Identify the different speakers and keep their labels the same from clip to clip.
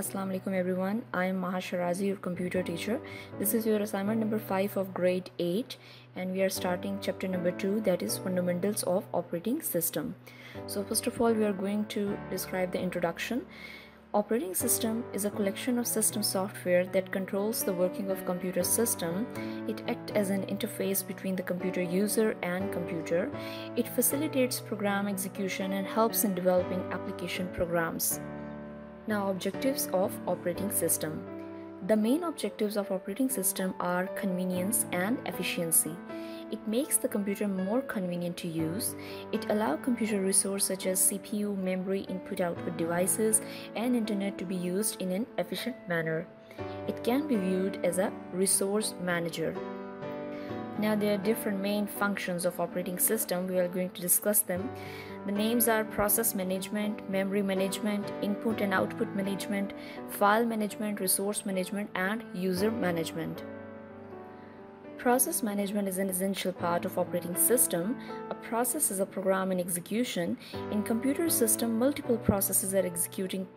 Speaker 1: Assalamu alaikum everyone. I am Maha Sharazi, your computer teacher. This is your assignment number 5 of grade 8 and we are starting chapter number 2, that is fundamentals of operating system. So first of all we are going to describe the introduction. Operating system is a collection of system software that controls the working of computer system. It acts as an interface between the computer user and computer. It facilitates program execution and helps in developing application programs. Now, objectives of operating system. The main objectives of operating system are convenience and efficiency. It makes the computer more convenient to use. It allows computer resources such as CPU, memory, input-output devices, and internet to be used in an efficient manner. It can be viewed as a resource manager. Now, there are different main functions of operating system. We are going to discuss them. The names are process management, memory management, input and output management, file management, resource management, and user management. Process management is an essential part of operating system. A process is a program in execution. In computer system, multiple processes are executing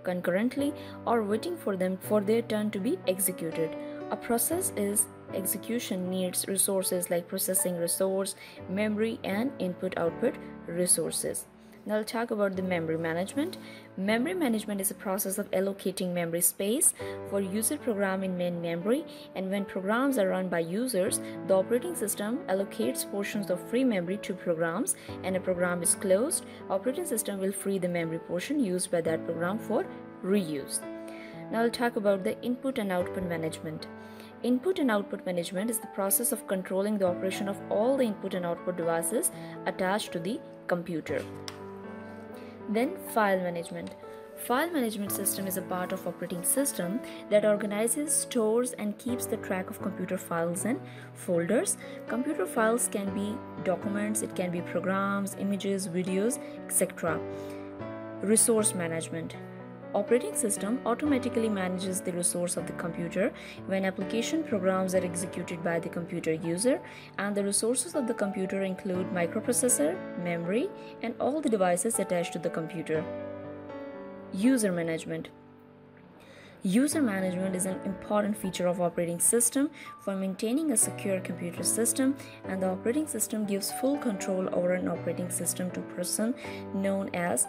Speaker 1: concurrently or waiting for their turn to be executed. A process is execution needs resources like processing resource, memory, and input-output resources. Now I'll talk about the memory management. Memory management is a process of allocating memory space for user program in main memory, and when programs are run by users, the operating system allocates portions of free memory to programs, and a program is closed, operating system will free the memory portion used by that program for reuse. Now I'll talk about the input and output management. Input and output management is the process of controlling the operation of all the input and output devices attached to the computer. Then file management. File management system is a part of operating system that organizes, stores, and keeps the track of computer files and folders. Computer files can be documents, it can be programs, images, videos, etc. Resource management. Operating system automatically manages the resource of the computer when application programs are executed by the computer user, and the resources of the computer include microprocessor, memory, and all the devices attached to the computer. User management. User management is an important feature of operating system for maintaining a secure computer system, and the operating system gives full control over an operating system to a person known as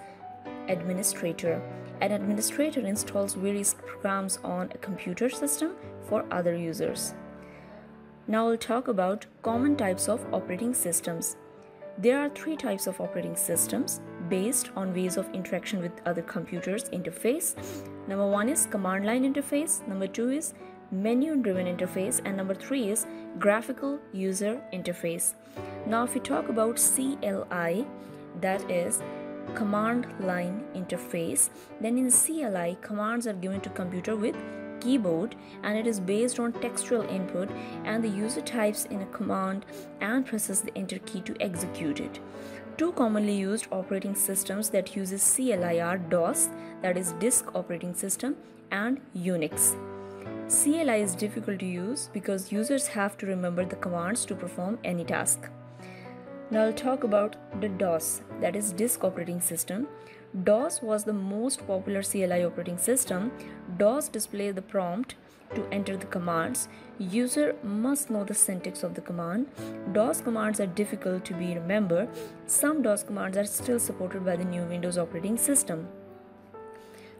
Speaker 1: administrator. An administrator installs various programs on a computer system for other users. Now I'll talk about common types of operating systems. There are 3 types of operating systems based on ways of interaction with other computers interface. Number 1 is command line interface, number 2 is menu-driven interface, and number 3 is graphical user interface. Now if we talk about CLI, that is command line interface, then in CLI commands are given to computer with keyboard, and it is based on textual input, and the user types in a command and presses the enter key to execute it. 2 commonly used operating systems that uses CLI are DOS, that is disk operating system, and UNIX. CLI is difficult to use because users have to remember the commands to perform any task. Now I'll talk about the DOS, that is disk operating system. DOS was the most popular CLI operating system. DOS displays the prompt to enter the commands. User must know the syntax of the command. DOS commands are difficult to be remembered. Some DOS commands are still supported by the new Windows operating system.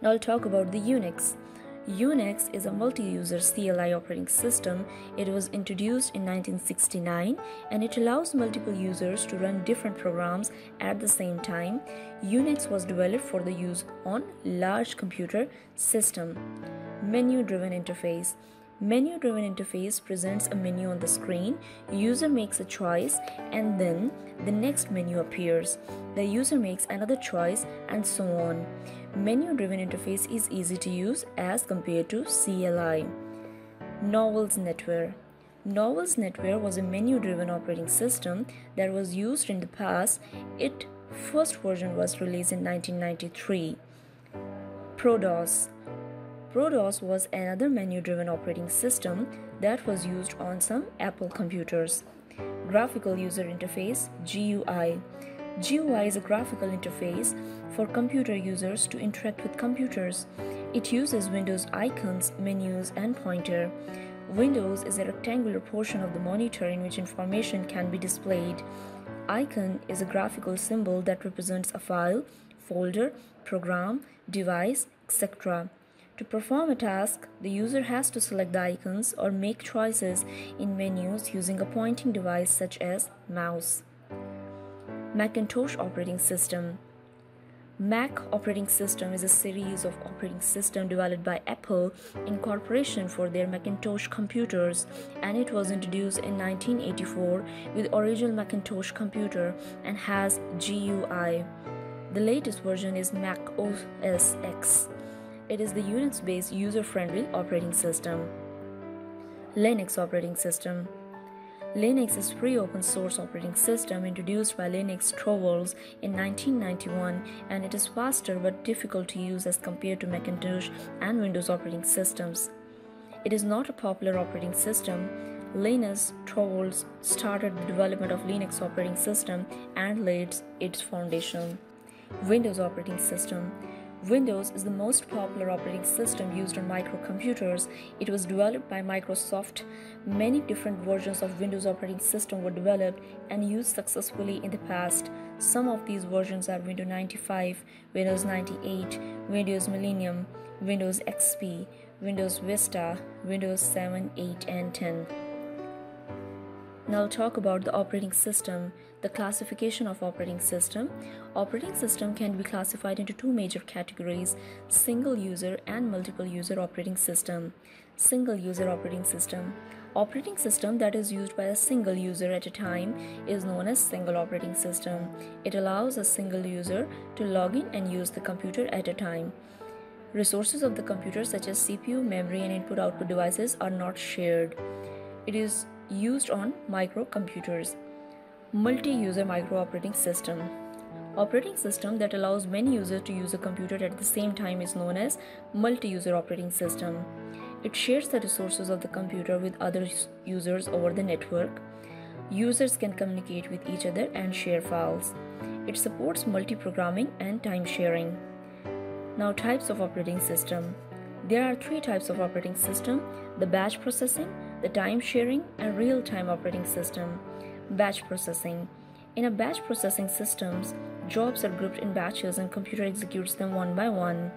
Speaker 1: Now I'll talk about the UNIX. UNIX is a multi-user CLI operating system. It was introduced in 1969 and it allows multiple users to run different programs at the same time. UNIX was developed for the use on large computer system. Menu-driven interface. Menu-driven interface presents a menu on the screen. User makes a choice and then the next menu appears. The user makes another choice and so on. Menu-driven interface is easy to use as compared to CLI. Novell's NetWare. Novell's NetWare was a menu-driven operating system that was used in the past. Its first version was released in 1993. Prados. Prados was another menu-driven operating system that was used on some Apple computers. Graphical user interface, GUI. GUI is a graphical interface for computer users to interact with computers. It uses Windows icons, menus, and pointer. Windows is a rectangular portion of the monitor in which information can be displayed. Icon is a graphical symbol that represents a file, folder, program, device, etc. To perform a task, the user has to select the icons or make choices in menus using a pointing device such as mouse. Macintosh operating system. Mac operating system is a series of operating systems developed by Apple Incorporation for their Macintosh computers, and it was introduced in 1984 with original Macintosh computer and has GUI. The latest version is MacOS X. It is the Unix-based user-friendly operating system. Linux operating system. Linux is free open source operating system introduced by Linux Torvalds in 1991, and it is faster but difficult to use as compared to Macintosh and Windows operating systems. It is not a popular operating system. Linus Torvalds started the development of Linux operating system and laid its foundation. Windows operating system. Windows is the most popular operating system used on microcomputers. It was developed by Microsoft. Many different versions of Windows operating system were developed and used successfully in the past. Some of these versions are Windows 95, Windows 98, Windows Millennium, Windows XP, Windows Vista, Windows 7, 8, and 10. Now I'll talk about the operating system. The classification of operating system. Operating system can be classified into two major categories: single user and multiple user operating system. Single user operating system. Operating system that is used by a single user at a time is known as single operating system. It allows a single user to log in and use the computer at a time. Resources of the computer such as CPU, memory, and input-output devices are not shared. It is used on microcomputers. Multi-user micro-operating system. Operating system that allows many users to use a computer at the same time is known as multi-user operating system. It shares the resources of the computer with other users over the network. Users can communicate with each other and share files. It supports multi-programming and time sharing. Now, types of operating system. There are three types of operating system: the batch processing, the time sharing, and real-time operating system. Batch processing. In a batch processing systems, jobs are grouped in batches and computer executes them one by one.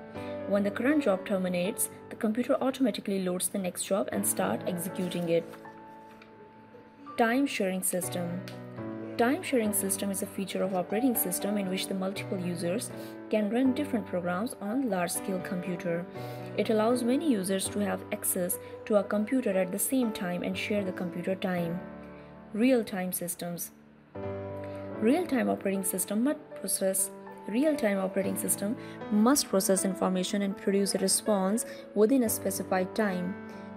Speaker 1: When the current job terminates, the computer automatically loads the next job and starts executing it. Time sharing system. Time sharing system is a feature of operating system in which the multiple users can run different programs on large-scale computer. It allows many users to have access to a computer at the same time and share the computer time. Real-time systems. Real-time operating system must process information and produce a response within a specified time.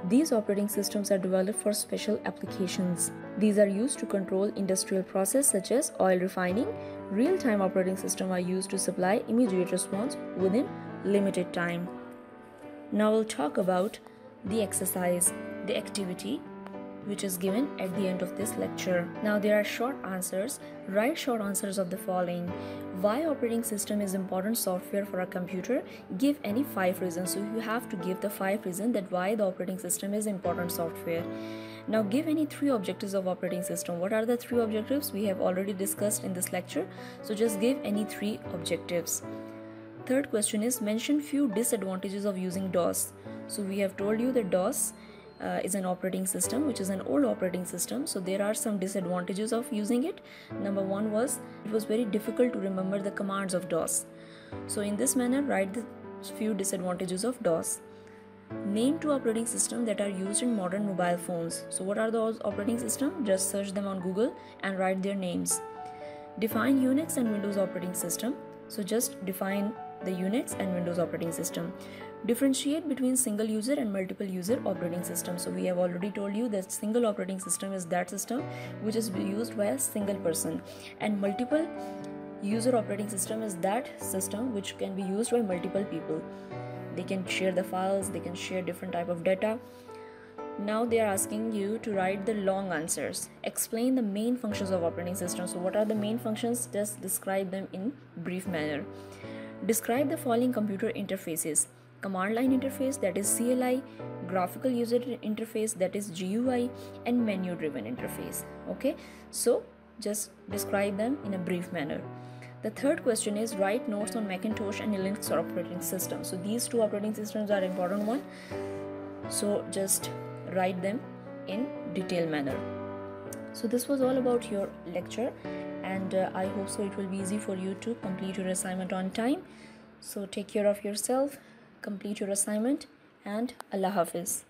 Speaker 1: These operating systems are developed for special applications. These are used to control industrial processes such as oil refining. Real-time operating systems are used to supply immediate response within limited time. Now we'll talk about the exercise, the activity, which is given at the end of this lecture. Now there are short answers. Write short answers of the following. Why operating system is important software for a computer? Give any 5 reasons. So you have to give the 5 reasons that why the operating system is important software. Now give any 3 objectives of operating system. What are the 3 objectives? We have already discussed in this lecture. So just give any 3 objectives. Third question is mention few disadvantages of using DOS. So we have told you that DOS is an operating system which is an old operating system, so there are some disadvantages of using it. Number 1 was it was very difficult to remember the commands of DOS. So in this manner, write the few disadvantages of DOS. Name 2 operating systems that are used in modern mobile phones. So what are those operating systems? Just search them on Google and write their names. Define Unix and Windows operating system. So just define the Unix and Windows operating system. Differentiate between single user and multiple user operating system. So we have already told you that single operating system is that system which is used by a single person, and multiple user operating system is that system which can be used by multiple people. They can share the files, they can share different type of data. Now they are asking you to write the long answers. Explain the main functions of operating system. So what are the main functions? Just describe them in brief manner. Describe the following computer interfaces. command line interface, that is CLI, graphical user interface, that is GUI, and menu driven interface. Okay, so just describe them in a brief manner. The third question is write notes on Macintosh and Linux operating system. So these two operating systems are important one, so just write them in detailed manner. So this was all about your lecture, and I hope so it will be easy for you to complete your assignment on time. So take care of yourself, complete your assignment, and Allah Hafiz.